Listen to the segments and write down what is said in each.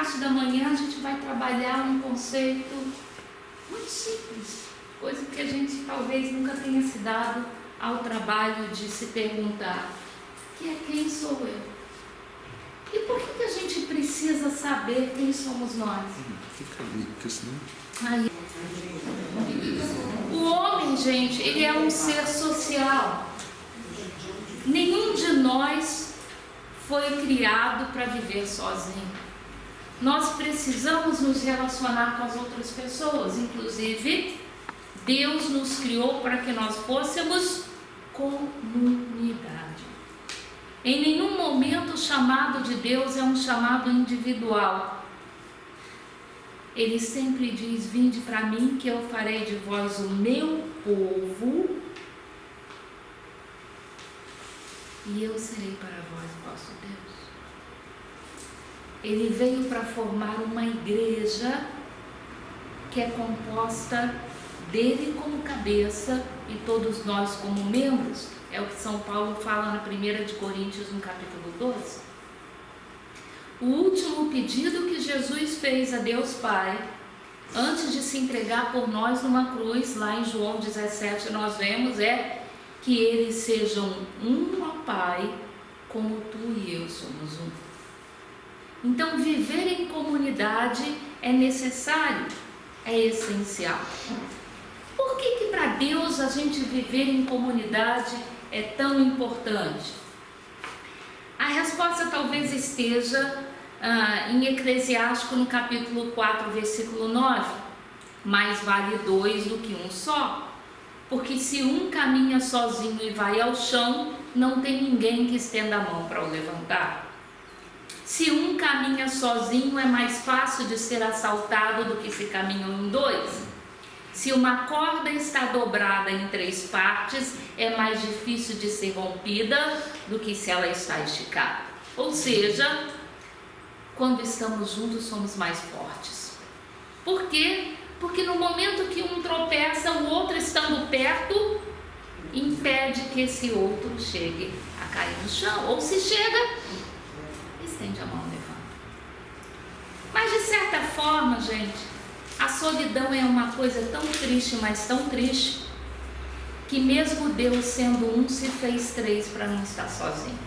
parte da manhã a gente vai trabalhar um conceito muito simples, coisa que a gente talvez nunca tenha se dado ao trabalho de se perguntar, que é: quem sou eu? E por que a gente precisa saber quem somos nós? Aí, o homem, gente, ele é um ser social. Nenhum de nós foi criado para viver sozinho. Nós precisamos nos relacionar com as outras pessoas. Inclusive, Deus nos criou para que nós fôssemos comunidade. Em nenhum momento o chamado de Deus é um chamado individual. Ele sempre diz: vinde para mim que eu farei de vós o meu povo e eu serei para vós o vosso Deus. Ele veio para formar uma igreja que é composta dele como cabeça e todos nós como membros. É o que São Paulo fala na 1 de Coríntios, no capítulo 12. O último pedido que Jesus fez a Deus Pai, antes de se entregar por nós numa cruz, lá em João 17 nós vemos, é que eles sejam um, ó Pai, como tu e eu somos um. Então, viver em comunidade é necessário, é essencial. Por que para Deus a gente viver em comunidade é tão importante? A resposta talvez esteja em Eclesiástico, no capítulo 4, versículo 9. Mais vale dois do que um só, porque se um caminha sozinho e vai ao chão, não tem ninguém que estenda a mão para o levantar. Se um caminha sozinho, é mais fácil de ser assaltado do que se caminham em dois. Se uma corda está dobrada em 3 partes, é mais difícil de ser rompida do que se ela está esticada. Ou seja, quando estamos juntos somos mais fortes. Por quê? Porque no momento que um tropeça, o outro estando perto, impede que esse outro chegue a cair no chão. Ou se chega, estende a mão e levanta. Mas de certa forma, gente, a solidão é uma coisa tão triste, mas tão triste, que mesmo Deus sendo um, se fez 3 para não estar sozinho.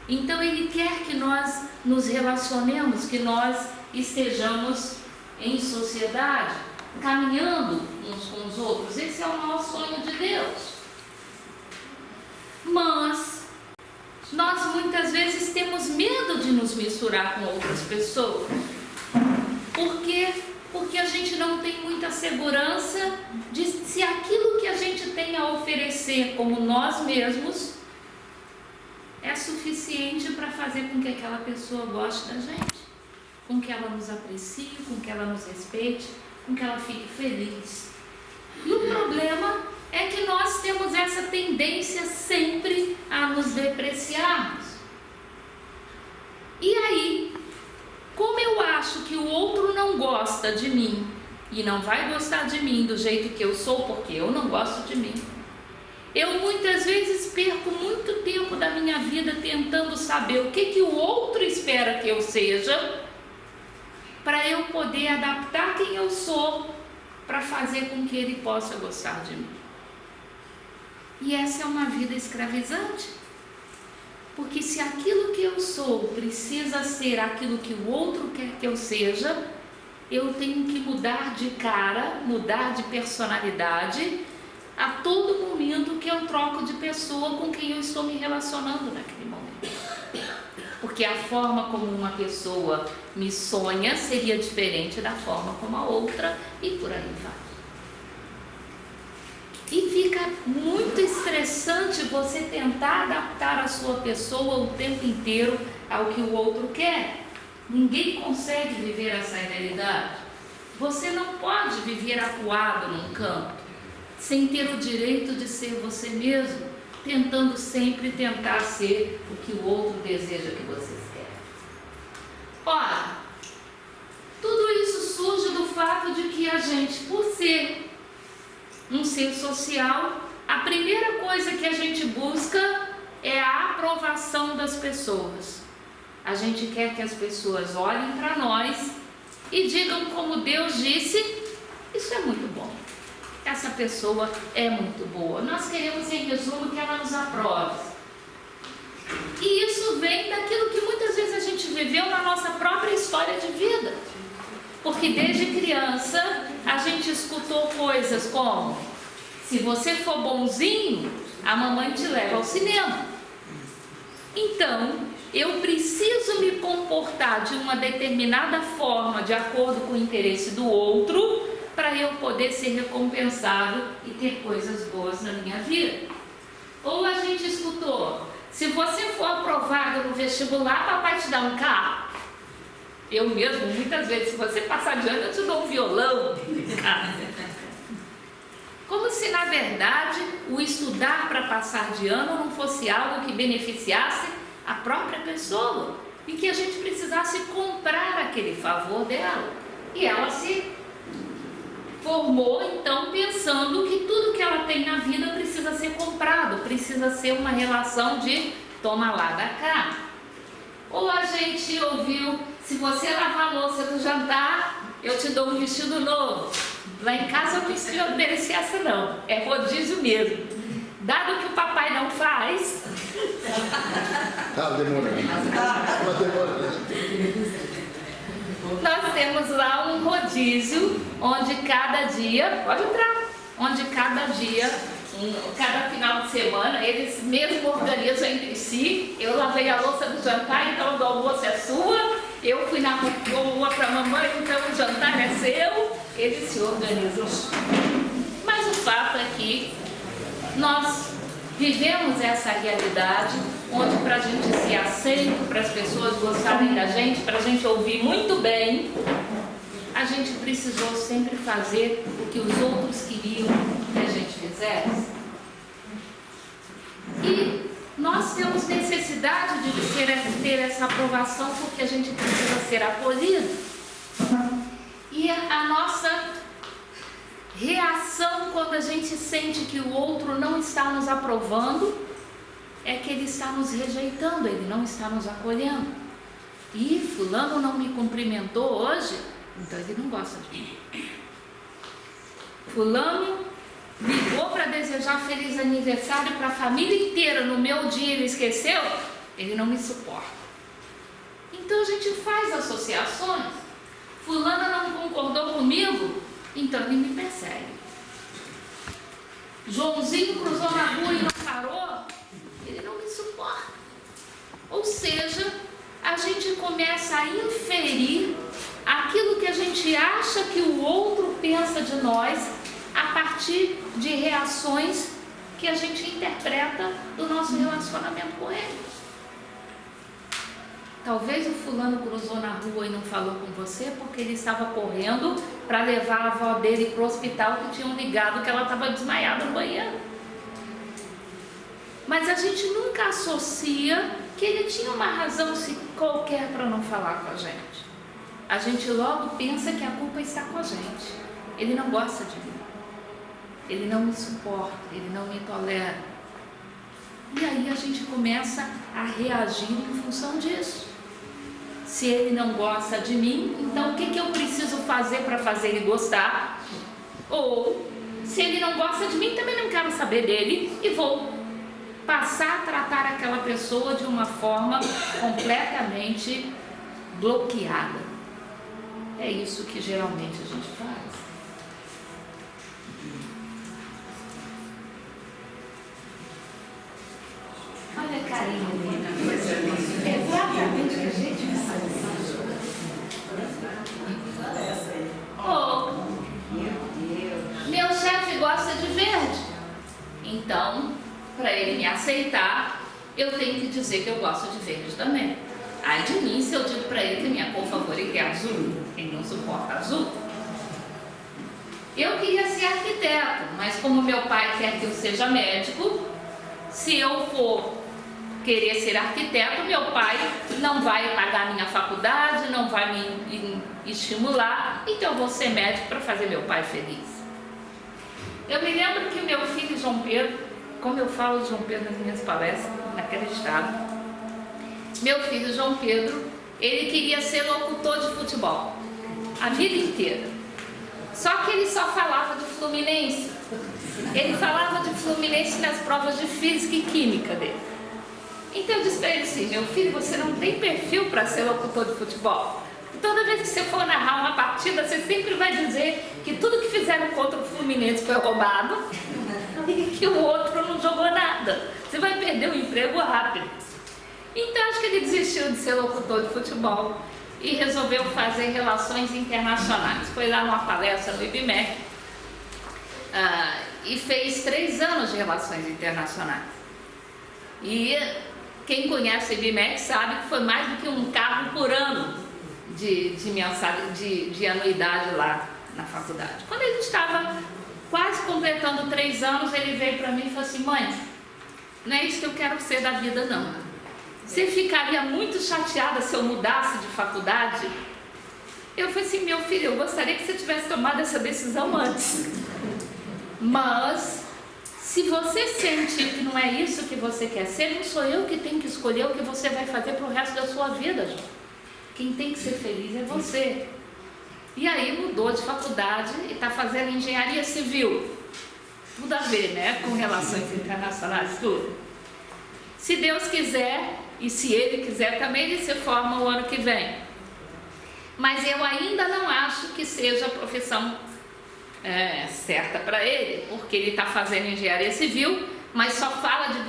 Então Ele quer que nós nos relacionemos, que nós estejamos em sociedade, caminhando uns com os outros. Esse é o maior sonho de Deus. Mas nós muitas vezes temos medo de nos misturar com outras pessoas. Por quê? Porque a gente não tem muita segurança de se aquilo que a gente tem a oferecer como nós mesmos é suficiente para fazer com que aquela pessoa goste da gente, com que ela nos aprecie, com que ela nos respeite, com que ela fique feliz. E o problema é que nós temos essa tendência sempre a nos depreciarmos. E aí, como eu acho que o outro não gosta de mim e não vai gostar de mim do jeito que eu sou, porque eu não gosto de mim, eu muitas vezes perco muito tempo da minha vida tentando saber o que o outro espera que eu seja, para eu poder adaptar quem eu sou para fazer com que ele possa gostar de mim. E essa é uma vida escravizante, porque se aquilo que eu sou precisa ser aquilo que o outro quer que eu seja, eu tenho que mudar de cara, mudar de personalidade a todo momento que eu troco de pessoa com quem eu estou me relacionando naquele momento. Porque a forma como uma pessoa me sonha seria diferente da forma como a outra, e por aí vai. E fica muito estressante você tentar adaptar a sua pessoa o tempo inteiro ao que o outro quer. Ninguém consegue viver essa realidade. Você não pode viver acuado num canto, sem ter o direito de ser você mesmo, tentando sempre tentar ser o que o outro deseja que você quer. Ora, tudo isso surge do fato de que a gente, por ser um ser social, a primeira coisa que a gente busca é a aprovação das pessoas. A gente quer que as pessoas olhem para nós e digam como Deus disse: isso é muito bom, essa pessoa é muito boa. Nós queremos, em resumo, que ela nos aprove. E isso vem daquilo que muitas vezes a gente viveu na nossa própria história de vida. Porque desde criança a gente escutou coisas como: se você for bonzinho, a mamãe te leva ao cinema. Então, eu preciso me comportar de uma determinada forma, de acordo com o interesse do outro, para eu poder ser recompensado e ter coisas boas na minha vida. Ou a gente escutou: se você for aprovado no vestibular, papai te dá um carro. Eu mesmo, muitas vezes, se você passar de ano, eu te dou um violão. Como se, na verdade, o estudar para passar de ano não fosse algo que beneficiasse a própria pessoa e que a gente precisasse comprar aquele favor dela. E ela se formou, então, pensando que tudo que ela tem na vida precisa ser comprado, precisa ser uma relação de toma lá, dá cá. Ou a gente ouviu: se você lavar a louça do jantar, eu te dou um vestido novo. Lá em casa eu não ofereci essa não, é rodízio mesmo. Dado que o papai não faz... Nós temos lá um rodízio, onde cada dia, pode entrar, onde cada dia, cada final de semana, eles mesmo organizam entre si. Eu lavei a louça do jantar, então o do almoço é sua. Eu fui na rua para a mamãe, então o jantar é seu. Eles se organizam. Mas o fato é que nós vivemos essa realidade, onde para a gente ser aceito, para as pessoas gostarem da gente, para a gente ouvir muito bem, a gente precisou sempre fazer o que os outros queriam que a gente fizesse. E nós temos necessidade de ter essa aprovação, porque a gente precisa ser acolhido. E a nossa reação quando a gente sente que o outro não está nos aprovando é que ele está nos rejeitando, ele não está nos acolhendo. E fulano não me cumprimentou hoje, então ele não gosta de mim. Fulano ligou para desejar feliz aniversário para a família inteira no meu dia, ele esqueceu, ele não me suporta. Então a gente faz associações. Fulana não concordou comigo, então ele me persegue. Joãozinho cruzou na rua e não parou, ele não me suporta. Ou seja, a gente começa a inferir aquilo que a gente acha que o outro pensa de nós a partir de reações que a gente interpreta do nosso relacionamento com ele. Talvez o fulano cruzou na rua e não falou com você porque ele estava correndo para levar a avó dele para o hospital, que tinham ligado que ela estava desmaiada no banheiro. Mas a gente nunca associa que ele tinha uma razão qualquer para não falar com a gente. A gente logo pensa que a culpa está com a gente. Ele não gosta de mim. Ele não me suporta, ele não me tolera. E aí a gente começa a reagir em função disso. Se ele não gosta de mim, então o que eu preciso fazer para fazer ele gostar? Ou, se ele não gosta de mim, também não quero saber dele e vou passar a tratar aquela pessoa de uma forma completamente bloqueada. É isso que geralmente a gente faz. Olha a carinha dele. É exatamente o que a gente faz. Oh, meu chefe gosta de verde. Então, para ele me aceitar, eu tenho que dizer que eu gosto de verde também. Ai de mim se eu digo para ele que minha cor favorita é azul. Ele não suporta azul. Eu queria ser arquiteto, mas como meu pai quer que eu seja médico, se eu for querer ser arquiteto, meu pai não vai pagar minha faculdade, não vai me estimular, então eu vou ser médico para fazer meu pai feliz. Eu me lembro que meu filho João Pedro, como eu falo de João Pedro nas minhas palestras, naquele estado, Meu filho João Pedro, ele queria ser locutor de futebol a vida inteira. Só que ele só falava de Fluminense. Ele falava de Fluminense nas provas de física e química dele. Então eu disse para ele assim: meu filho, você não tem perfil para ser locutor de futebol. Toda vez que você for narrar uma partida, você sempre vai dizer que tudo que fizeram contra o Fluminense foi roubado e que o outro não jogou nada. Você vai perder o emprego rápido. Então acho que ele desistiu de ser locutor de futebol e resolveu fazer relações internacionais. Foi lá numa palestra no IBMEC e fez 3 anos de relações internacionais. E quem conhece o IBMEC sabe que foi mais do que um carro por ano de anuidade lá na faculdade. Quando ele estava quase completando 3 anos, ele veio para mim e falou assim: mãe, não é isso que eu quero ser da vida não. Você ficaria muito chateada se eu mudasse de faculdade? Eu falei assim: meu filho, eu gostaria que você tivesse tomado essa decisão antes. Mas se você sentir que não é isso que você quer ser, não sou eu que tenho que escolher o que você vai fazer para o resto da sua vida, João. Quem tem que ser feliz é você. E aí mudou de faculdade e está fazendo engenharia civil. Tudo a ver, né? Com relações internacionais, tudo. Se Deus quiser, e se Ele quiser também, ele se forma o ano que vem. Mas eu ainda não acho que seja a profissão certa para ele, porque ele está fazendo engenharia civil, mas só fala de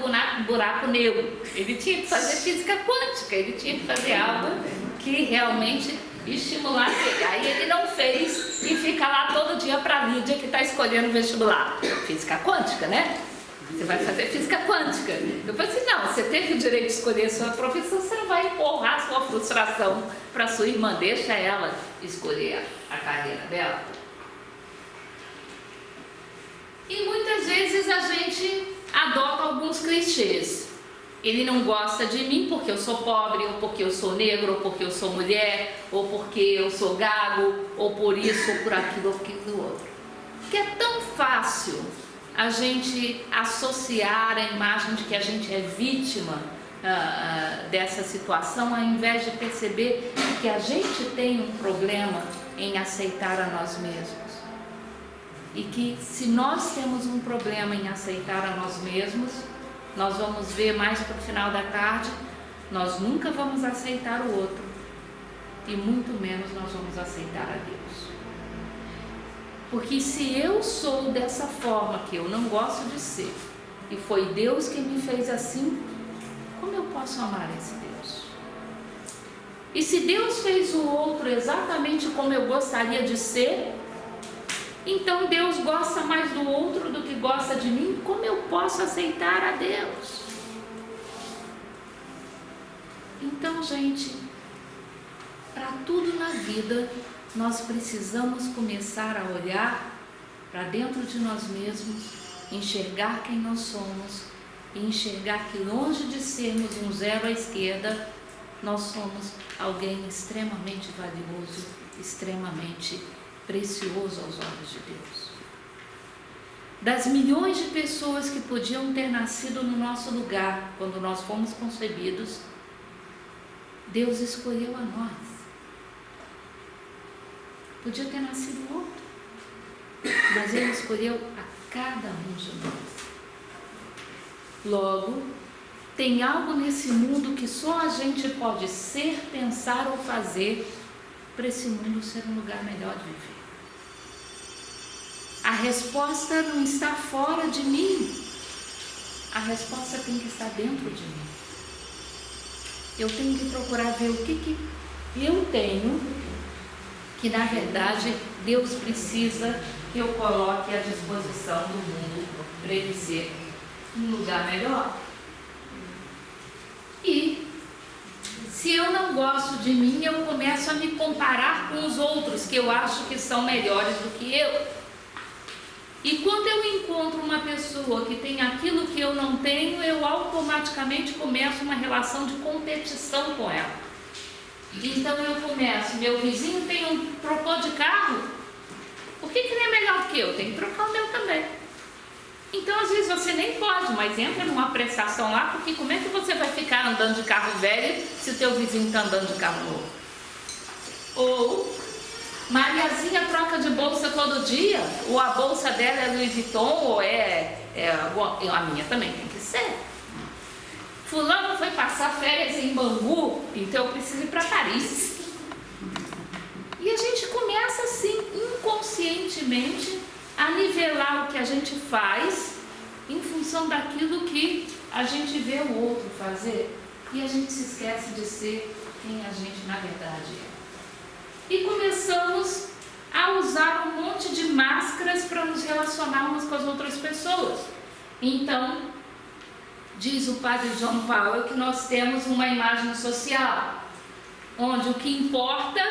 buraco negro. Ele tinha que fazer física quântica, ele tinha que fazer algo que realmente estimulasse ele. Aí ele não fez e fica lá todo dia para a Lídia que está escolhendo o vestibular. Física quântica, né? Você vai fazer física quântica. Eu falei assim: não, você teve o direito de escolher a sua profissão, você não vai empurrar a sua frustração para sua irmã, deixa ela escolher a carreira dela. E muitas vezes a gente adota alguns clichês. Ele não gosta de mim porque eu sou pobre, ou porque eu sou negro, ou porque eu sou mulher, ou porque eu sou gago, ou por isso, ou por aquilo, ou por aquilo outro. Porque é tão fácil a gente associar a imagem de que a gente é vítima dessa situação, ao invés de perceber que a gente tem um problema em aceitar a nós mesmos. E que se nós temos um problema em aceitar a nós mesmos, nós vamos ver mais para o final da tarde, nós nunca vamos aceitar o outro, e muito menos nós vamos aceitar a Deus. Porque se eu sou dessa forma que eu não gosto de ser, e foi Deus que me fez assim, como eu posso amar esse Deus? E se Deus fez o outro exatamente como eu gostaria de ser, então Deus gosta mais do outro do que gosta de mim, como eu posso aceitar a Deus? Então, gente, para tudo na vida, nós precisamos começar a olhar para dentro de nós mesmos, enxergar quem nós somos e enxergar que longe de sermos um zero à esquerda, nós somos alguém extremamente valioso, extremamente precioso aos olhos de Deus. Das milhões de pessoas que podiam ter nascido no nosso lugar quando nós fomos concebidos, Deus escolheu a nós. Podia ter nascido outro, mas Ele escolheu a cada um de nós. Logo, tem algo nesse mundo que só a gente pode ser, pensar ou fazer para esse mundo ser um lugar melhor de viver. A resposta não está fora de mim, a resposta tem que estar dentro de mim. Eu tenho que procurar ver o que eu tenho, que na verdade Deus precisa que eu coloque à disposição do mundo para ele ser um lugar melhor. E se eu não gosto de mim, eu começo a me comparar com os outros que eu acho que são melhores do que eu. E quando eu encontro uma pessoa que tem aquilo que eu não tenho, eu automaticamente começo uma relação de competição com ela. Então eu começo: meu vizinho trocou de carro, por que ele é melhor que eu? Tem que trocar o meu também. Então, às vezes você nem pode, mas entra numa prestação lá, porque como é que você vai ficar andando de carro velho se o teu vizinho está andando de carro novo? Ou Mariazinha troca de bolsa todo dia, ou a bolsa dela é Louis Vuitton, ou a minha também tem que ser. Fulano foi passar férias em Bangu, então eu preciso ir para Paris. E a gente começa assim, inconscientemente, a nivelar o que a gente faz em função daquilo que a gente vê o outro fazer, e a gente se esquece de ser quem a gente na verdade é. E começamos a usar um monte de máscaras para nos relacionarmos com as outras pessoas. Então, diz o padre John Powell que nós temos uma imagem social, onde o que importa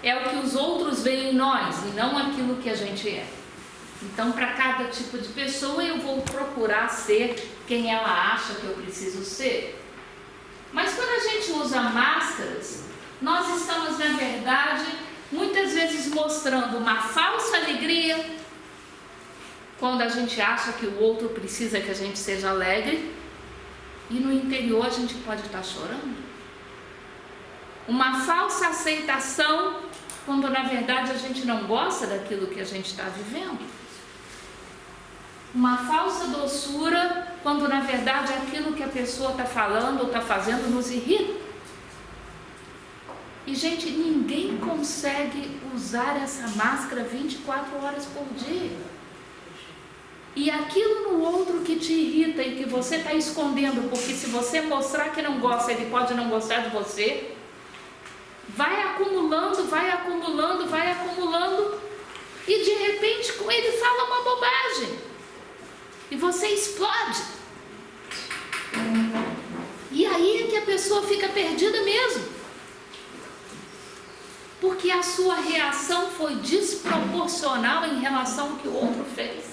é o que os outros veem em nós e não aquilo que a gente é. Então, para cada tipo de pessoa, eu vou procurar ser quem ela acha que eu preciso ser. Mas quando a gente usa máscaras, nós estamos, na verdade, muitas vezes mostrando uma falsa alegria, quando a gente acha que o outro precisa que a gente seja alegre, e no interior a gente pode estar chorando. Uma falsa aceitação, quando na verdade a gente não gosta daquilo que a gente está vivendo. Uma falsa doçura, quando na verdade aquilo que a pessoa está falando ou está fazendo nos irrita. E gente, ninguém consegue usar essa máscara 24 horas por dia. E aquilo no outro que te irrita e que você está escondendo, porque se você mostrar que não gosta, ele pode não gostar de você, vai acumulando, vai acumulando, vai acumulando, e de repente ele fala uma bobagem. E você explode. E aí é que a pessoa fica perdida mesmo. Porque a sua reação foi desproporcional em relação ao que o outro fez.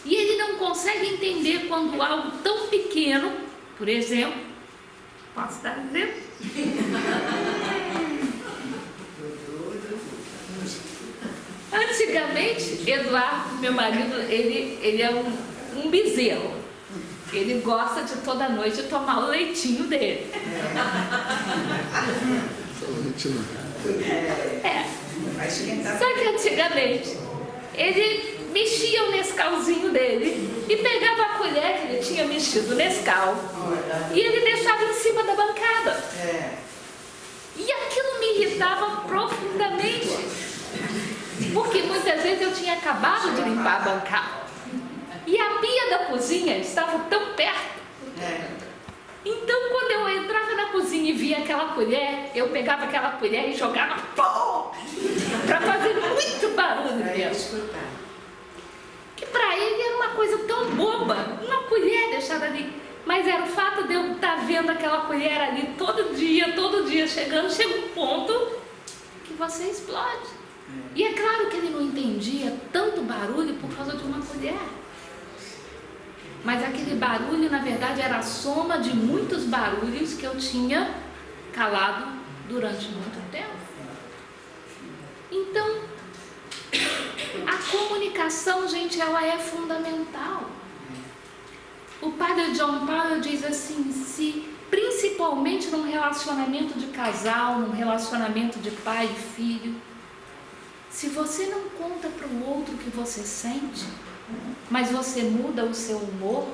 E ele não consegue entender quando algo tão pequeno, por exemplo, posso dar um exemplo? Antigamente, Eduardo, meu marido, ele é um bezerro. Ele gosta de toda noite tomar o leitinho dele. Só que antigamente, ele mexia o Nescauzinho dele e pegava a colher que ele tinha mexido o Nescau e ele deixava em cima da bancada. E aquilo me irritava profundamente. Porque muitas vezes eu tinha acabado de limpar a bancada e a pia da cozinha estava tão perto. Então, quando eu entrava na cozinha e via aquela colher, eu pegava aquela colher e jogava para fazer muito barulho mesmo. Que para ele era uma coisa tão boba, uma colher deixada ali. Mas era o fato de eu estar vendo aquela colher ali todo dia chega um ponto que você explode. E é claro que ele não entendia tanto barulho por causa de uma colher. Mas aquele barulho, na verdade, era a soma de muitos barulhos que eu tinha calado durante muito tempo. Então, a comunicação, gente, ela é fundamental. O padre John Powell diz assim, se principalmente num relacionamento de casal, num relacionamento de pai e filho, se você não conta para o outro o que você sente, mas você muda o seu humor,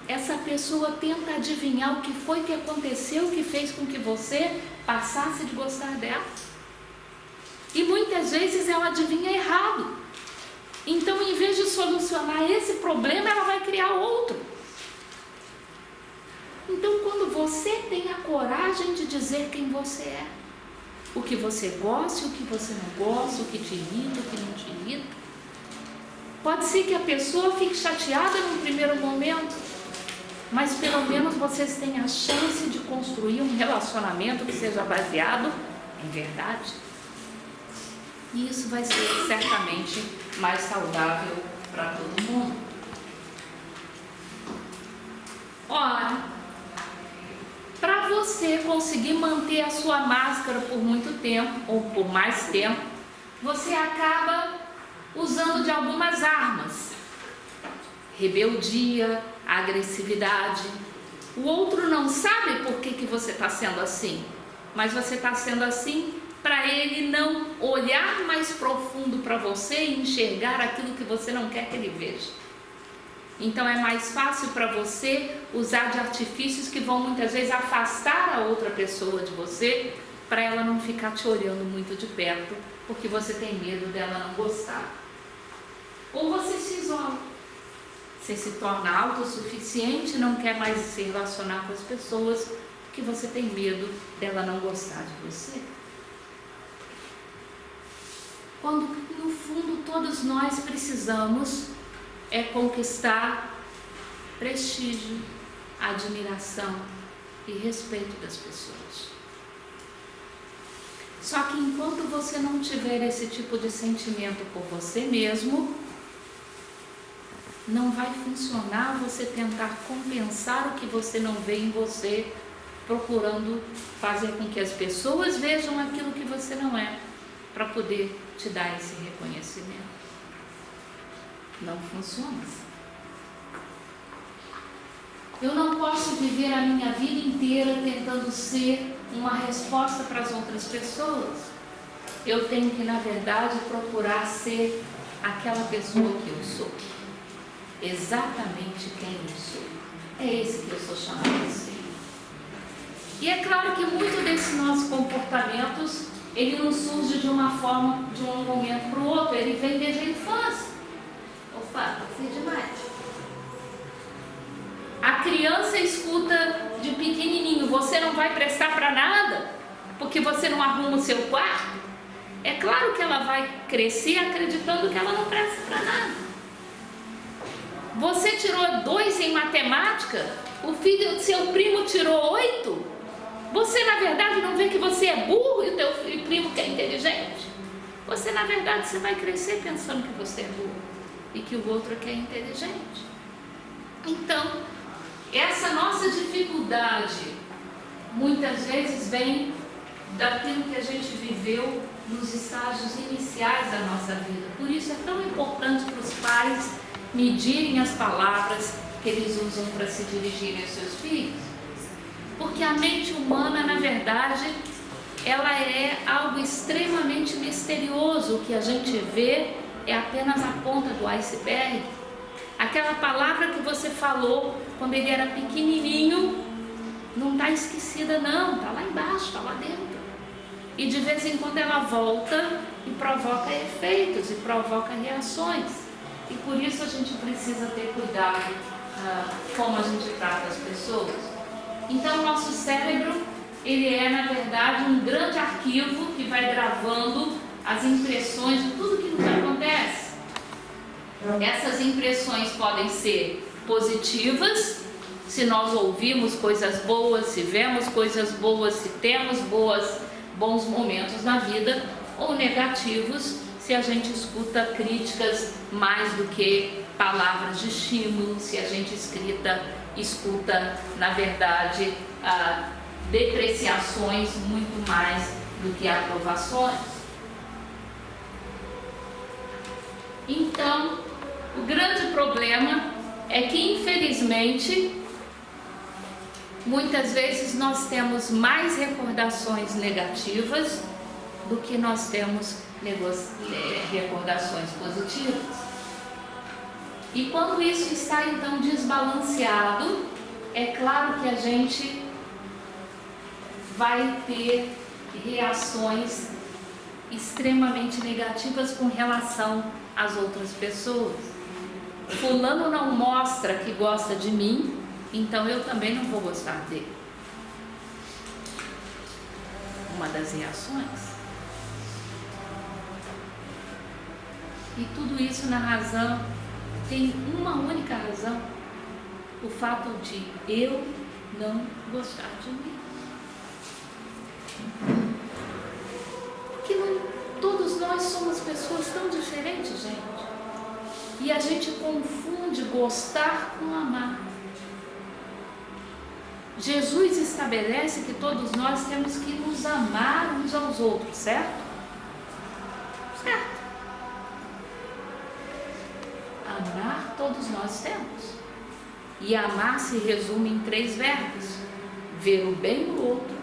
essa pessoa tenta adivinhar o que foi que aconteceu, que fez com que você passasse de gostar dela. E muitas vezes ela adivinha errado. Então, em vez de solucionar esse problema, ela vai criar outro. Então, quando você tem a coragem de dizer quem você é, o que você gosta, o que você não gosta, o que te irrita, o que não te irrita, pode ser que a pessoa fique chateada num primeiro momento, mas pelo menos vocês têm a chance de construir um relacionamento que seja baseado em verdade. E isso vai ser certamente mais saudável para todo mundo. Ora, para você conseguir manter a sua máscara por muito tempo, ou por mais tempo, você acaba usando de algumas armas. rebeldia, a agressividade. O outro não sabe por que você está sendo assim, mas você está sendo assim para ele não olhar mais profundo para você e enxergar aquilo que você não quer que ele veja. Então é mais fácil para você usar de artifícios que vão muitas vezes afastar a outra pessoa de você, para ela não ficar te olhando muito de perto, porque você tem medo dela não gostar. Ou você se isola, você se torna autossuficiente, não quer mais se relacionar com as pessoas, porque você tem medo dela não gostar de você. Quando no fundo todos nós precisamos conquistar prestígio, admiração e respeito das pessoas. Só que enquanto você não tiver esse tipo de sentimento por você mesmo, não vai funcionar você tentar compensar o que você não vê em você, procurando fazer com que as pessoas vejam aquilo que você não é, para poder te dar esse reconhecimento. Não funciona assim. Eu não posso viver a minha vida inteira tentando ser uma resposta para as outras pessoas. Eu tenho que, na verdade, procurar ser aquela pessoa que eu sou. Exatamente quem eu sou. É esse que eu sou chamada de ser. E é claro que muito desses nossos comportamentos, ele não surge de uma forma, de um momento para o outro, ele vem desde a infância. Opa, passei demais. A criança escuta de pequenininho: você não vai prestar para nada, porque você não arruma o seu quarto. É claro que ela vai crescer acreditando que ela não presta para nada. Você tirou 2 em matemática, o filho do seu primo tirou 8. Você na verdade não vê que você é burro e o teu primo que é inteligente? Você na verdade você vai crescer pensando que você é burro e que o outro que é inteligente. Então, essa nossa dificuldade muitas vezes vem daquilo que a gente viveu nos estágios iniciais da nossa vida. Por isso é tão importante para os pais medirem as palavras que eles usam para se dirigirem aos seus filhos. Porque a mente humana, na verdade, ela é algo extremamente misterioso. O que a gente vê é apenas a ponta do iceberg. Aquela palavra que você falou quando ele era pequenininho não está esquecida não, está lá embaixo, está lá dentro. E de vez em quando ela volta e provoca efeitos e provoca reações. E por isso a gente precisa ter cuidado como a gente trata as pessoas. Então o nosso cérebro, ele é na verdade um grande arquivo que vai gravando as impressões de tudo que nos acontece. Essas impressões podem ser positivas, se nós ouvimos coisas boas, se vemos coisas boas, se temos bons momentos na vida, ou negativos, se a gente escuta críticas mais do que palavras de estímulo, se a gente escuta, na verdade, depreciações muito mais do que aprovações. Então, o grande problema é que, infelizmente, muitas vezes nós temos mais recordações negativas do que nós temos recordações positivas. E quando isso está então desbalanceado, é claro que a gente vai ter reações extremamente negativas com relação às outras pessoas. Fulano não mostra que gosta de mim, então eu também não vou gostar dele. Uma das reações. E tudo isso na razão, tem uma única razão: o fato de eu não gostar de mim. Porque todos nós somos pessoas tão diferentes, gente. E a gente confunde gostar com amar. Jesus estabelece que todos nós temos que nos amar uns aos outros, certo? Certo. Amar todos nós temos. E amar se resume em 3 verbos: ver o bem no outro,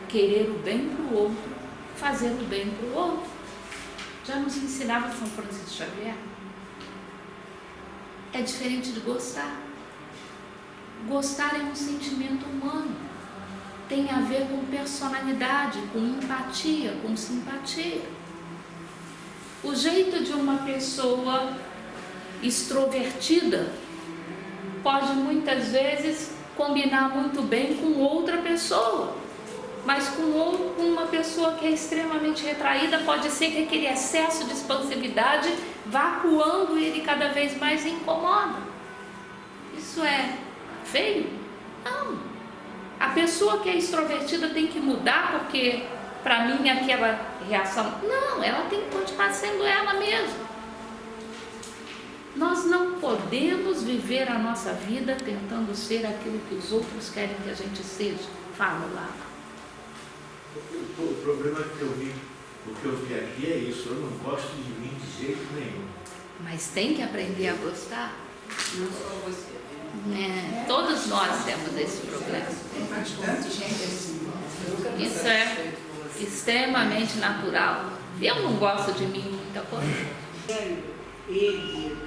querer o bem para o outro, fazer o bem para o outro. Já nos ensinava São Francisco Xavier. É diferente de gostar. Gostar é um sentimento humano. Tem a ver com personalidade, com empatia, com simpatia. O jeito de uma pessoa extrovertida pode muitas vezes combinar muito bem com outra pessoa, mas com uma pessoa que é extremamente retraída, pode ser que aquele excesso de expansividade vá acuando ele cada vez mais e incomoda. Isso é feio? Não. A pessoa que é extrovertida tem que mudar porque, para mim, aquela reação... Não, ela tem que continuar sendo ela mesma. Nós não podemos viver a nossa vida tentando ser aquilo que os outros querem que a gente seja. Fala lá. O problema que eu vi, o que eu vi aqui é isso: eu não gosto de mim de jeito nenhum. Mas tem que aprender a gostar. Não só você. Todos nós temos esse problema. Tem bastante gente assim. Isso é extremamente natural. Eu não gosto de mim muita coisa. Ele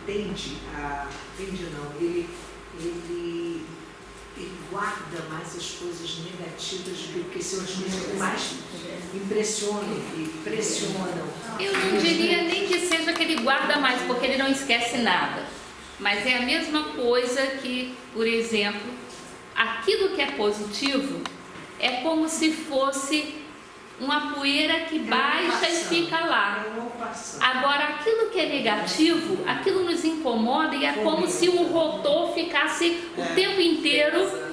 tende a... Ele guarda mais as coisas negativas do que são as coisas que mais impressionam e pressionam. Eu não diria nem que seja que ele guarda mais, porque ele não esquece nada. Mas é a mesma coisa que, por exemplo, aquilo que é positivo é como se fosse uma poeira que baixa e fica lá. Agora, aquilo que é negativo, aquilo nos incomoda e é como se um rotor ficasse o tempo inteiro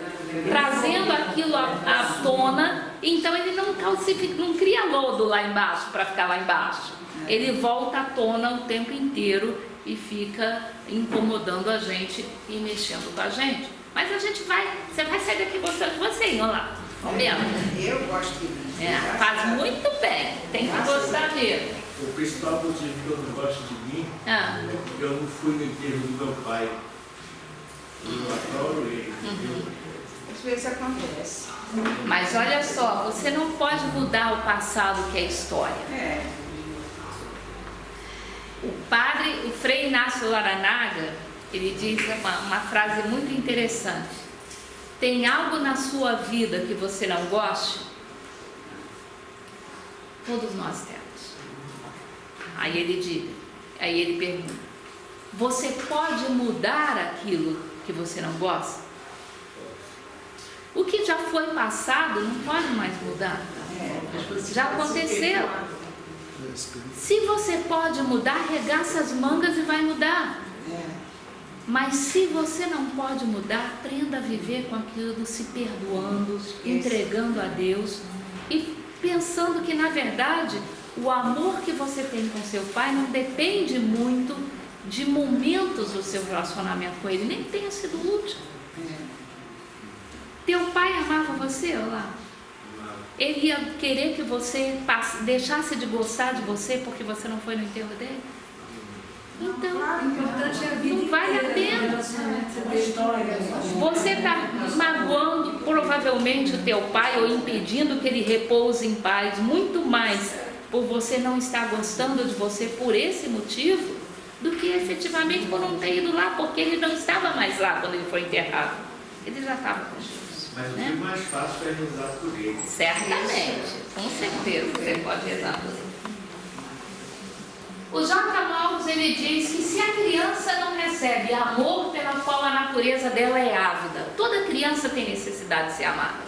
trazendo aquilo à tona. Então ele não cria lodo lá embaixo para ficar lá embaixo. Ele volta à tona o tempo inteiro e fica incomodando a gente e mexendo com a gente. Mas a gente você vai sair daqui gostando de você, olha lá. Eu gosto de mim. Faz muito bem, tem que gostar mesmo. O principal motivo que eu não gosto de mim é porque eu não fui no enterro do meu pai. Eu adoro ele. Às vezes acontece. Mas olha só, você não pode mudar o passado, que é história. O Frei Inácio Laranaga, ele diz uma frase muito interessante: tem algo na sua vida que você não goste? Todos nós temos. Aí ele pergunta: você pode mudar aquilo que você não gosta? O que já foi passado não pode mais mudar. Já aconteceu. Se você pode mudar, arregaça as mangas e vai mudar. Mas se você não pode mudar, aprenda a viver com aquilo, se perdoando, entregando a Deus e pensando que, na verdade, o amor que você tem com seu pai não depende muito de momentos do seu relacionamento com ele, nem que tenha sido o último. Teu pai amava você, olha lá. Ele ia querer que você deixasse de gostar de você porque você não foi no enterro dele? Então, não vale a pena. Você está magoando provavelmente o teu pai ou impedindo que ele repouse em paz muito mais por você não estar gostando de você por esse motivo do que efetivamente por não ter ido lá, porque ele não estava mais lá quando ele foi enterrado. Ele já estava com Jesus. Mas o que é mais fácil é rezar por ele. Certamente, com certeza você pode rezar por ele. O J. Malthus, ele diz que se a criança não recebe amor pela qual a natureza dela é ávida, toda criança tem necessidade de ser amada.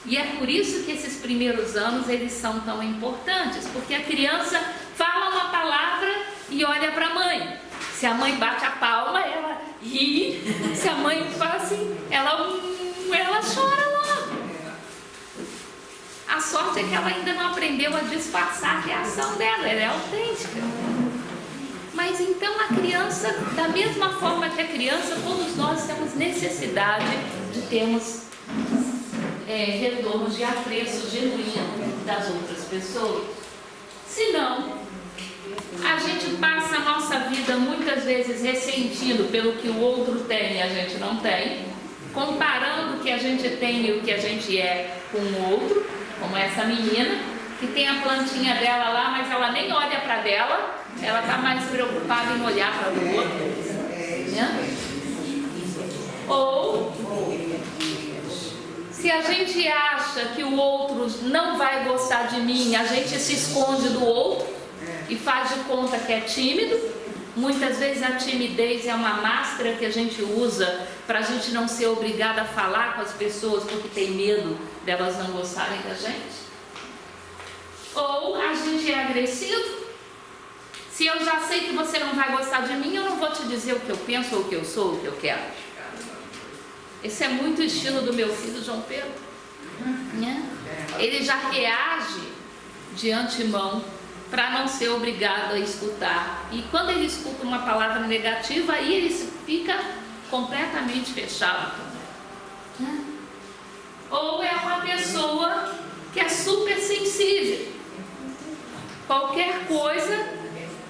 E é por isso que esses primeiros anos eles são tão importantes, porque a criança fala uma palavra e olha para a mãe. Se a mãe bate a palma, ela ri. Se a mãe fala assim, ela chora logo. A sorte é que ela ainda não aprendeu a disfarçar a reação dela, ela é autêntica. Mas então a criança, da mesma forma que a criança, todos nós temos necessidade de termos retornos de apreço genuíno das outras pessoas. Senão, A gente passa a nossa vida muitas vezes ressentindo pelo que o outro tem e a gente não tem, comparando o que a gente tem e o que a gente é com o outro, como essa menina, que tem a plantinha dela lá, mas ela nem olha para dela, ela está mais preocupada em olhar para o outro. Né? Ou, se a gente acha que o outro não vai gostar de mim, a gente se esconde do outro e faz de conta que é tímido. Muitas vezes a timidez é uma máscara que a gente usa para a gente não ser obrigada a falar com as pessoas porque tem medo delas não gostarem da gente. Ou a gente é agressivo. Se eu já sei que você não vai gostar de mim, eu não vou te dizer o que eu penso, ou o que eu sou, ou o que eu quero. Esse é muito o estilo do meu filho João Pedro, né? Ele já reage de antemão para não ser obrigado a escutar. E quando ele escuta uma palavra negativa, aí ele fica completamente fechado também, né? Ou é uma pessoa que é super sensível. Qualquer coisa,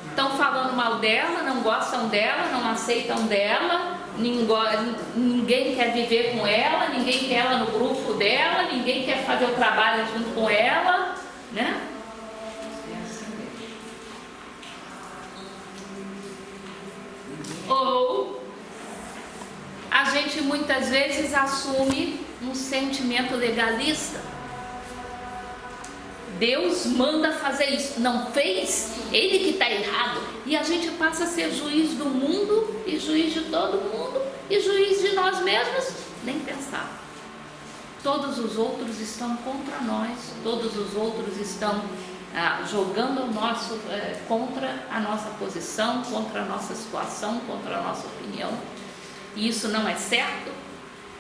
estão falando mal dela, não gostam dela, não aceitam dela, ninguém quer viver com ela, ninguém quer ela no grupo dela, ninguém quer fazer o trabalho junto com ela, né? Ou a gente muitas vezes assume um sentimento legalista. Deus manda fazer isso, não fez, ele que está errado. E a gente passa a ser juiz do mundo, e juiz de todo mundo, e juiz de nós mesmos, nem pensar. Todos os outros estão contra nós, todos os outros estão jogando contra a nossa posição, contra a nossa situação, contra a nossa opinião. E isso não é certo,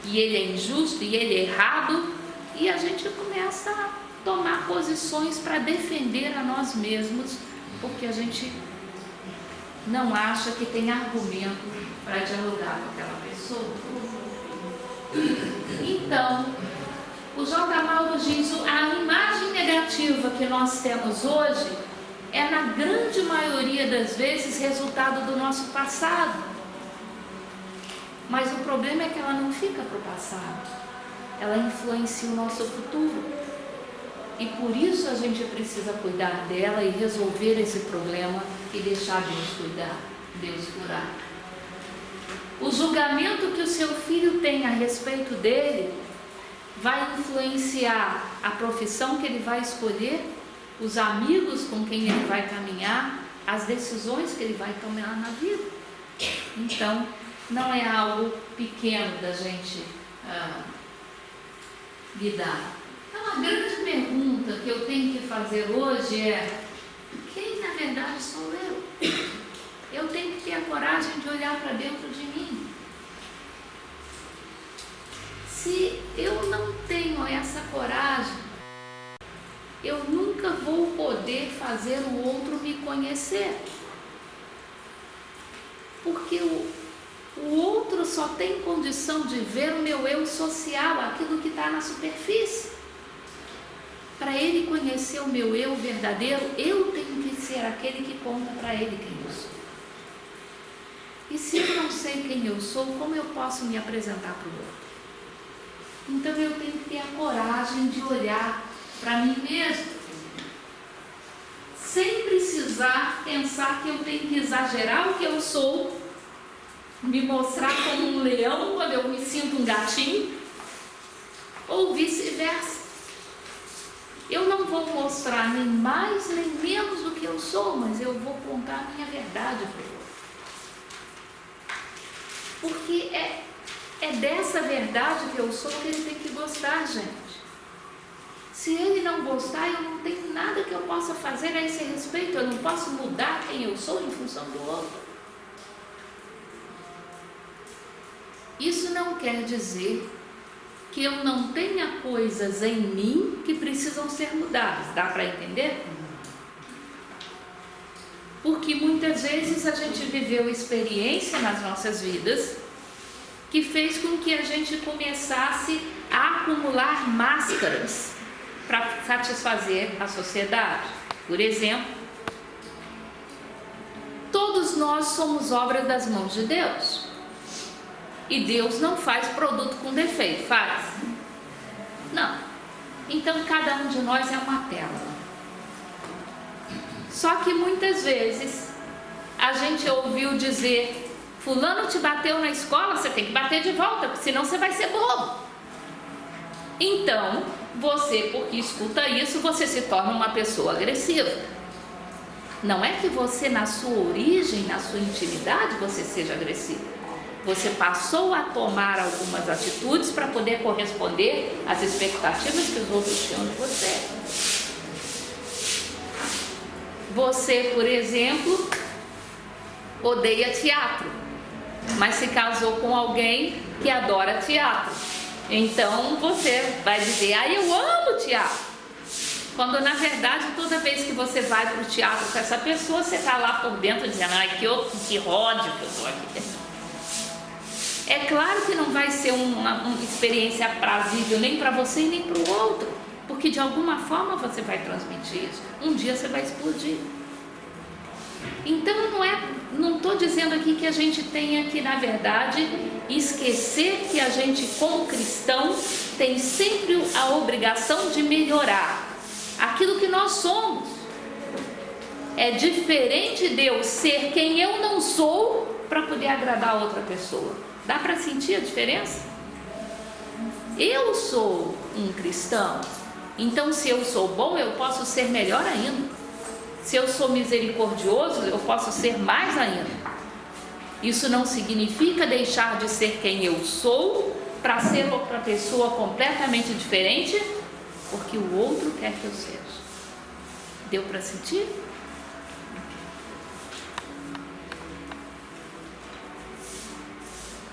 e ele é injusto, e ele é errado, e a gente começa a tomar posições para defender a nós mesmos, porque a gente não acha que tem argumento para dialogar com aquela pessoa. Então, o J. Mauro diz: a imagem negativa que nós temos hoje é, na grande maioria das vezes, resultado do nosso passado. Mas o problema é que ela não fica para o passado, ela influencia o nosso futuro. E por isso a gente precisa cuidar dela e resolver esse problema e deixar Deus cuidar, Deus curar. O julgamento que o seu filho tem a respeito dele vai influenciar a profissão que ele vai escolher, os amigos com quem ele vai caminhar, as decisões que ele vai tomar na vida. Então, não é algo pequeno da gente lidar. Então, a grande pergunta que eu tenho que fazer hoje é: quem na verdade sou eu? Eu tenho que ter a coragem de olhar para dentro de mim. Se eu não tenho essa coragem, eu nunca vou poder fazer o outro me conhecer. Porque o outro só tem condição de ver o meu eu social, aquilo que está na superfície. Para ele conhecer o meu eu verdadeiro, eu tenho que ser aquele que conta para ele quem eu sou. E se eu não sei quem eu sou, como eu posso me apresentar para o outro? Então eu tenho que ter a coragem de olhar para mim mesmo, sem precisar pensar que eu tenho que exagerar o que eu sou, me mostrar como um leão quando eu me sinto um gatinho, ou vice-versa. Eu não vou mostrar nem mais nem menos do que eu sou, mas eu vou contar a minha verdade para o outro. Porque é dessa verdade que eu sou que ele tem que gostar, gente. Se ele não gostar, eu não tenho nada que eu possa fazer a esse respeito. Eu não posso mudar quem eu sou em função do outro. Isso não quer dizer que eu não tenha coisas em mim que precisam ser mudadas. Dá para entender? Porque muitas vezes a gente viveu experiência nas nossas vidas que fez com que a gente começasse a acumular máscaras para satisfazer a sociedade. Por exemplo, nós somos obra das mãos de Deus. E Deus não faz produto com defeito, faz? Não. Então cada um de nós é uma pérola. Só que muitas vezes a gente ouviu dizer: fulano te bateu na escola, você tem que bater de volta, porque senão você vai ser bobo. Então, você, porque escuta isso, você se torna uma pessoa agressiva. Não é que você, na sua origem, na sua intimidade, você seja agressivo. Você passou a tomar algumas atitudes para poder corresponder às expectativas que os outros tinham de você. Você, por exemplo, odeia teatro, mas se casou com alguém que adora teatro. Então você vai dizer: ah, eu amo teatro. Quando na verdade, toda vez que você vai para o teatro com essa pessoa, você está lá por dentro dizendo: ai, que ódio que eu estou aqui dentro. É claro que não vai ser uma experiência aprazível nem para você e nem para o outro, porque de alguma forma você vai transmitir isso. Um dia você vai explodir. Então não estou dizendo aqui que a gente tenha que, na verdade, esquecer que a gente, como cristão, tem sempre a obrigação de melhorar aquilo que nós somos. É diferente de eu ser quem eu não sou para poder agradar a outra pessoa. Dá para sentir a diferença? Eu sou um cristão, então se eu sou bom, eu posso ser melhor ainda. Se eu sou misericordioso, eu posso ser mais ainda. Isso não significa deixar de ser quem eu sou para ser outra pessoa completamente diferente, porque o outro quer que eu seja. Deu para sentir?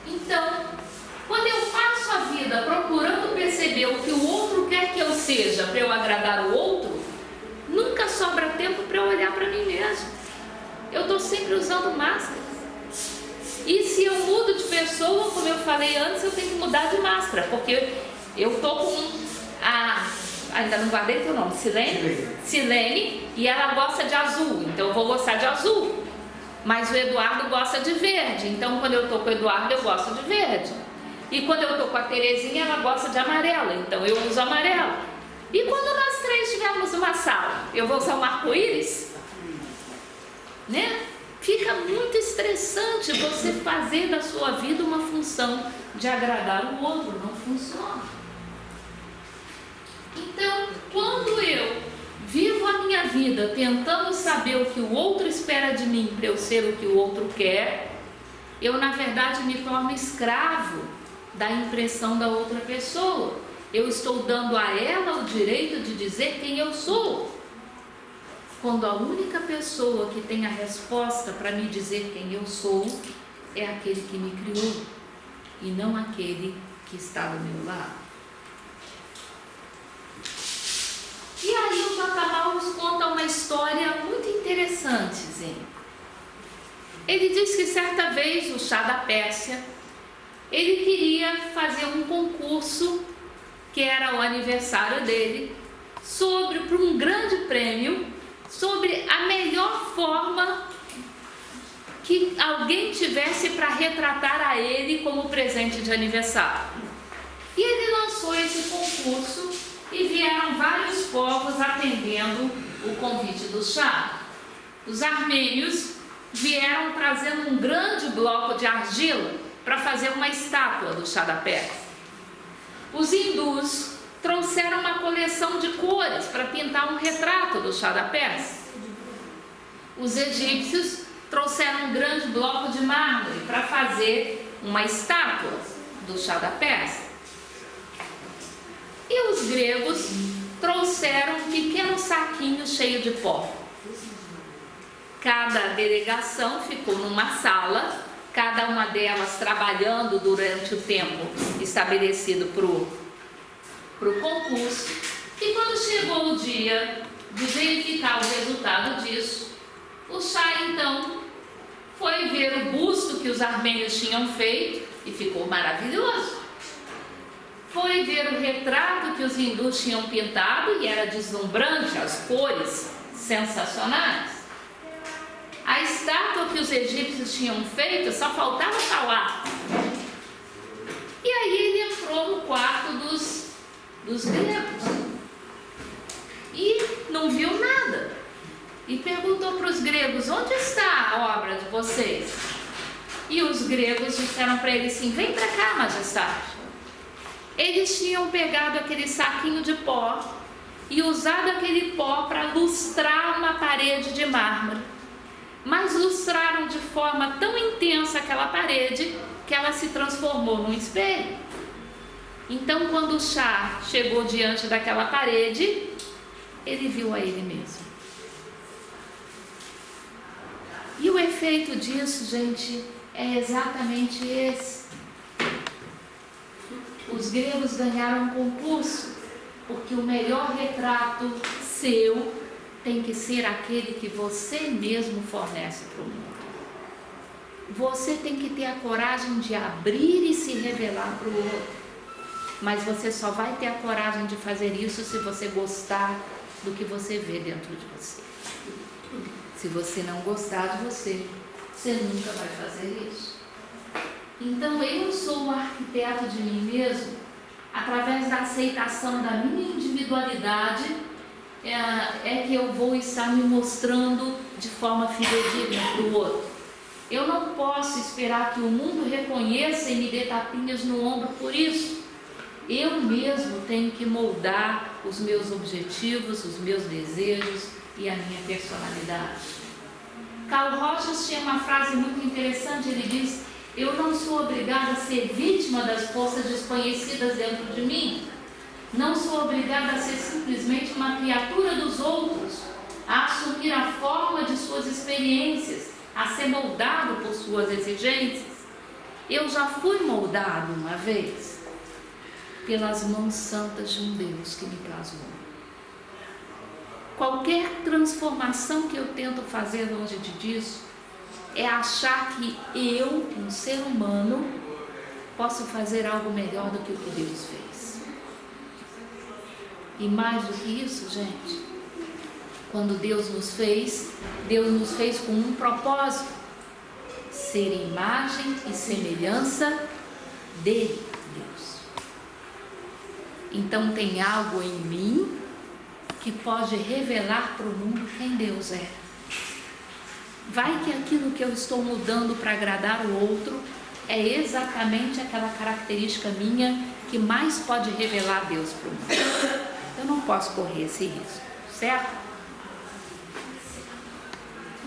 Então, quando eu passo a vida procurando perceber o que o outro quer que eu seja para eu agradar o outro, nunca sobra tempo para eu olhar para mim mesmo. Eu estou sempre usando máscaras. E se eu mudo de pessoa, como eu falei antes, eu tenho que mudar de máscara, porque eu estou com ainda não guardei teu nome, Silene, e ela gosta de azul, então eu vou gostar de azul. Mas o Eduardo gosta de verde, então quando eu estou com o Eduardo eu gosto de verde. E quando eu estou com a Terezinha, ela gosta de amarelo, então eu uso amarelo. E quando nós três estivermos numa sala, eu vou usar um arco-íris? Né? Fica muito estressante você fazer da sua vida uma função de agradar o outro, não funciona. Então, quando eu vivo a minha vida tentando saber o que o outro espera de mim para eu ser o que o outro quer, eu na verdade me torno escravo da impressão da outra pessoa. Eu estou dando a ela o direito de dizer quem eu sou, quando a única pessoa que tem a resposta para me dizer quem eu sou é aquele que me criou e não aquele que está do meu lado. E aí o J. nos conta uma história muito interessante, Zinho. Ele diz que certa vez o Shah da Pérsia, ele queria fazer um concurso, que era o aniversário dele, para um grande prêmio, sobre a melhor forma que alguém tivesse para retratar a ele como presente de aniversário. E ele lançou esse concurso e vieram vários povos atendendo o convite do Shah. Os armênios vieram trazendo um grande bloco de argila para fazer uma estátua do Shah da Pérsia. Os hindus trouxeram uma coleção de cores para pintar um retrato do Shah da Pérsia. Os egípcios trouxeram um grande bloco de mármore para fazer uma estátua do Shah da Pérsia. E os gregos trouxeram um pequeno saquinho cheio de pó. Cada delegação ficou numa sala, cada uma delas trabalhando durante o tempo estabelecido para o concurso. E quando chegou o dia de verificar o resultado disso, o Shah então foi ver o busto que os armênios tinham feito e ficou maravilhoso. Foi ver o retrato que os hindus tinham pintado e era deslumbrante, as cores sensacionais. A estátua que os egípcios tinham feito, só faltava falar. E aí ele entrou no quarto dos gregos e não viu nada. E perguntou para os gregos: onde está a obra de vocês? E os gregos disseram para ele assim: vem para cá, majestade. Eles tinham pegado aquele saquinho de pó e usado aquele pó para lustrar uma parede de mármore. Mas lustraram de forma tão intensa aquela parede que ela se transformou num espelho. Então, quando o Chá chegou diante daquela parede, ele viu a ele mesmo. E o efeito disso, gente, é exatamente esse. Os gregos ganharam um concurso, porque o melhor retrato seu tem que ser aquele que você mesmo fornece para o mundo. Você tem que ter a coragem de abrir e se revelar para o outro. Mas você só vai ter a coragem de fazer isso se você gostar do que você vê dentro de você. Se você não gostar de você, você nunca vai fazer isso. Então eu sou o arquiteto de mim mesmo, através da aceitação da minha individualidade, é que eu vou estar me mostrando de forma fidedigna para o outro. Eu não posso esperar que o mundo reconheça e me dê tapinhas no ombro por isso. Eu mesmo tenho que moldar os meus objetivos, os meus desejos e a minha personalidade. Carl Rogers tinha uma frase muito interessante. Ele diz: eu não sou obrigada a ser vítima das forças desconhecidas dentro de mim. Não sou obrigada a ser simplesmente uma criatura dos outros, a assumir a forma de suas experiências, a ser moldado por suas exigências. Eu já fui moldado uma vez pelas mãos santas de um Deus que me casou. Qualquer transformação que eu tento fazer longe disso é achar que eu, um ser humano, posso fazer algo melhor do que o que Deus fez. E mais do que isso, gente, quando Deus nos fez com um propósito: ser imagem e semelhança dele, Deus. Então tem algo em mim que pode revelar para o mundo quem Deus é. Vai que aquilo que eu estou mudando para agradar o outro é exatamente aquela característica minha que mais pode revelar Deus para o mundo. Eu não posso correr esse risco, certo?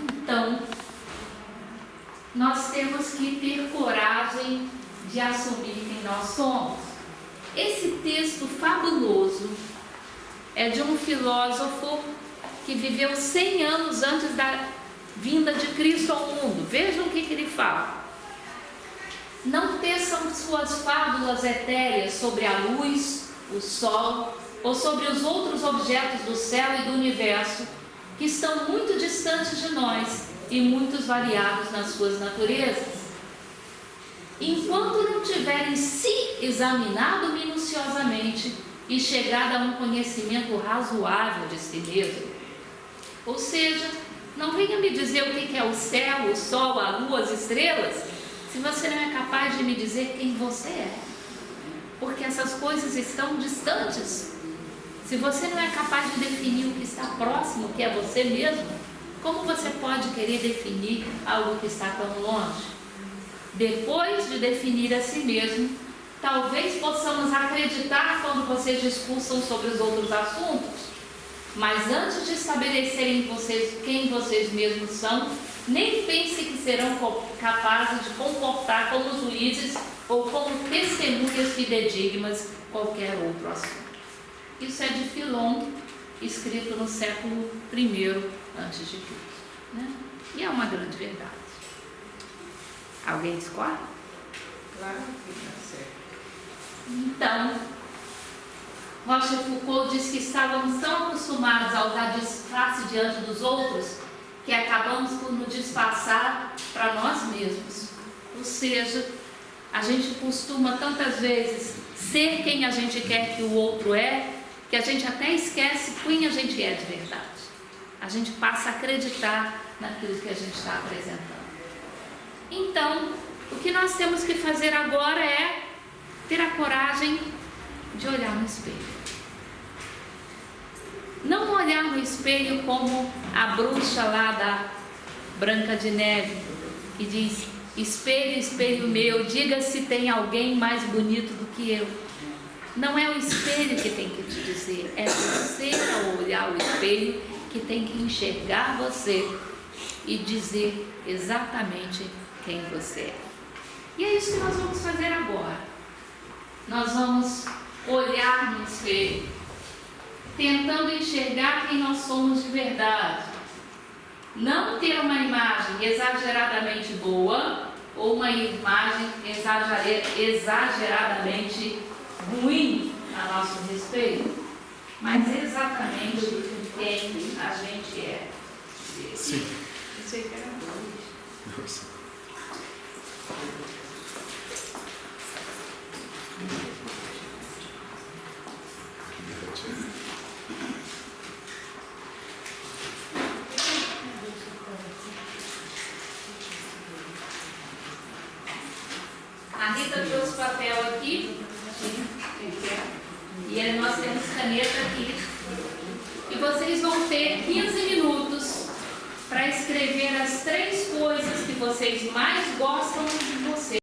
Então, nós temos que ter coragem de assumir quem nós somos. Esse texto fabuloso é de um filósofo que viveu 100 anos antes da vinda de Cristo ao mundo. Vejam o que ele fala: não teçam suas fábulas etéreas sobre a luz, o sol ou sobre os outros objetos do céu e do universo, que estão muito distantes de nós e muito variados nas suas naturezas. Enquanto não tiverem se examinado minuciosamente e chegado a um conhecimento razoável de si mesmo. Ou seja, não venha me dizer o que é o céu, o sol, a lua, as estrelas, se você não é capaz de me dizer quem você é. Porque essas coisas estão distantes. Se você não é capaz de definir o que está próximo, que é você mesmo, como você pode querer definir algo que está tão longe? Depois de definir a si mesmo, talvez possamos acreditar quando vocês discursam sobre os outros assuntos, mas antes de estabelecerem vocês quem vocês mesmos são, nem pense que serão capazes de comportar como juízes ou como testemunhas fidedignas qualquer outro assunto. Isso é de Filon, escrito no século I a.C., né? E é uma grande verdade. Alguém discorda? Claro que está certo. Então, Rochefoucauld diz que estávamos tão acostumados a usar disfarce diante dos outros que acabamos por nos disfarçar para nós mesmos. Ou seja, a gente costuma tantas vezes ser quem a gente quer que o outro é, que a gente até esquece quem a gente é de verdade. A gente passa a acreditar naquilo que a gente está apresentando. Então, o que nós temos que fazer agora é ter a coragem de olhar no espelho. Não olhar no espelho como a bruxa lá da Branca de Neve, que diz: espelho, espelho meu, diga se tem alguém mais bonito do que eu. Não é o espelho que tem que te dizer, é você, ao olhar o espelho, que tem que enxergar você e dizer exatamente quem você é. E é isso que nós vamos fazer agora. Nós vamos olhar no espelho, tentando enxergar quem nós somos de verdade. Não ter uma imagem exageradamente boa ou uma imagem exageradamente ruim a nosso respeito, mas exatamente quem a gente é. Sim. Isso aí que era bom. Nossa. A Rita trouxe papel aqui e aí nós temos caneta aqui. E vocês vão ter 15 minutos para escrever as 3 coisas que vocês mais gostam de você.